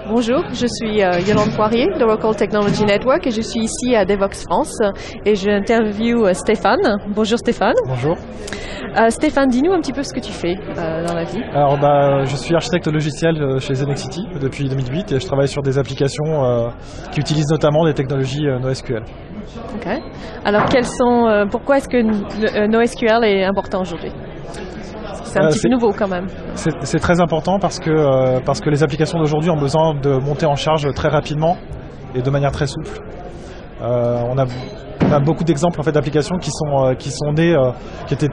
Bonjour, je suis Yolande Poirier d'Oracle Technology Network et je suis ici à Devoxx France et j'interviewe Stéphane. Bonjour Stéphane. Bonjour. Stéphane, dis-nous un petit peu ce que tu fais dans la vie. Alors je suis architecte logiciel chez Zenexity depuis 2008 et je travaille sur des applications qui utilisent notamment des technologies NoSQL. Ok. Alors pourquoi est-ce que NoSQL est important aujourd'hui? C'est un petit peu nouveau quand même. C'est très important parce que les applications d'aujourd'hui ont besoin de monter en charge très rapidement et de manière très souple. On a beaucoup d'exemples en fait, d'applications qui sont nées, qui étaient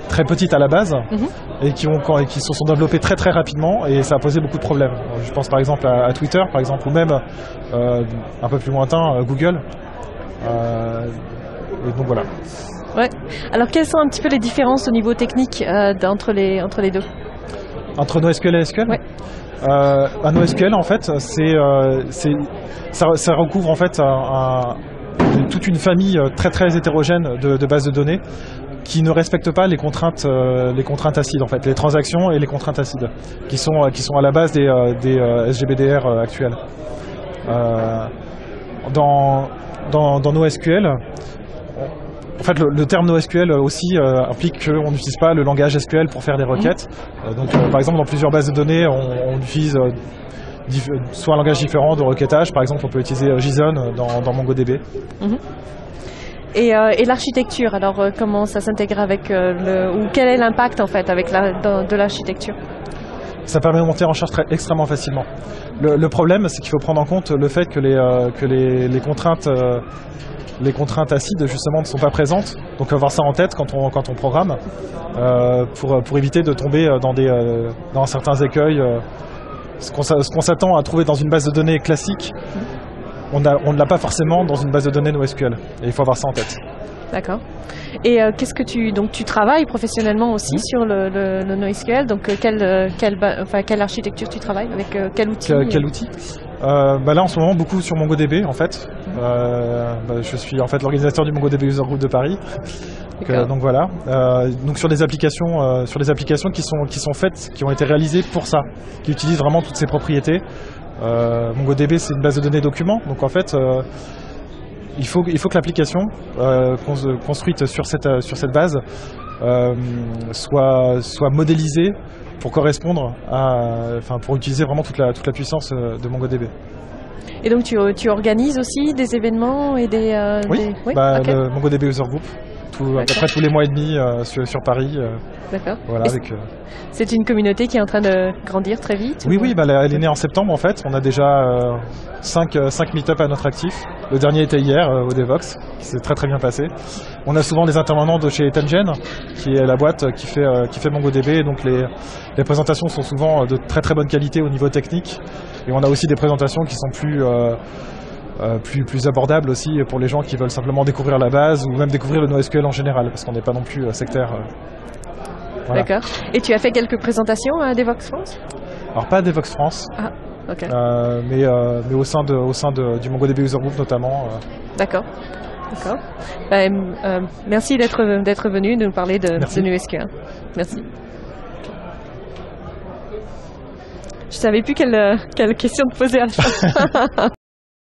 très petites à la base et qui se sont développées très très rapidement et ça a posé beaucoup de problèmes. Je pense par exemple à Twitter par exemple, ou même un peu plus lointain Google. Et donc voilà. Ouais. Alors quelles sont un petit peu les différences au niveau technique entre les deux? Entre NoSQL et SQL? Ouais. NoSQL en fait, ça recouvre en fait toute une famille très très hétérogène de bases de données qui ne respectent pas les contraintes acides en fait, les transactions et les contraintes acides qui sont à la base des SGBDR actuels. Dans NoSQL, en fait, le terme NoSQL aussi implique qu'on n'utilise pas le langage SQL pour faire des requêtes. Donc, par exemple, dans plusieurs bases de données, on utilise soit un langage différent de requêtage. Par exemple, on peut utiliser JSON dans MongoDB. Et l'architecture, alors comment ça s'intègre avec ou quel est l'impact en fait avec de l'architecture? Ça permet de monter en charge extrêmement facilement. Le problème, c'est qu'il faut prendre en compte le fait que les contraintes acides justement ne sont pas présentes, donc avoir ça en tête quand on programme pour éviter de tomber dans certains écueils. Ce qu'on s'attend à trouver dans une base de données classique, on ne l'a pas forcément dans une base de données NoSQL, et il faut avoir ça en tête. D'accord. Et tu travailles professionnellement aussi sur le NoSQL, donc quelle architecture tu travailles, avec quel outil? Quel outil? Là en ce moment beaucoup sur MongoDB en fait. Je suis en fait l'organisateur du MongoDB User Group de Paris. Donc voilà. Donc sur des applications qui sont faites, qui ont été réalisées pour ça, qui utilisent vraiment toutes ces propriétés. MongoDB c'est une base de données documents, donc en fait il faut que l'application construite sur cette base soit modélisée pour correspondre pour utiliser vraiment toute la puissance de MongoDB. Et donc tu organises aussi des événements et des... Oui, le MongoDB User Group, à peu près tous les mois et demi sur Paris. D'accord. Voilà, c'est une communauté qui est en train de grandir très vite? Oui, elle est née en septembre en fait. On a déjà 5 meet-up à notre actif. Le dernier était hier au Devoxx, qui s'est très très bien passé. On a souvent des intervenants de chez Tengen, qui est la boîte qui fait MongoDB. Donc les présentations sont souvent de très très bonne qualité au niveau technique. Et on a aussi des présentations qui sont plus abordables aussi pour les gens qui veulent simplement découvrir la base ou même découvrir le NoSQL en général, parce qu'on n'est pas non plus sectaire. Voilà. D'accord. Et tu as fait quelques présentations à Devoxx France? Alors pas à Devoxx France, mais au sein du MongoDB User Group notamment. D'accord. Merci d'être venu nous parler de NoSQL. Merci. Je savais plus quelle question te poser à la fin.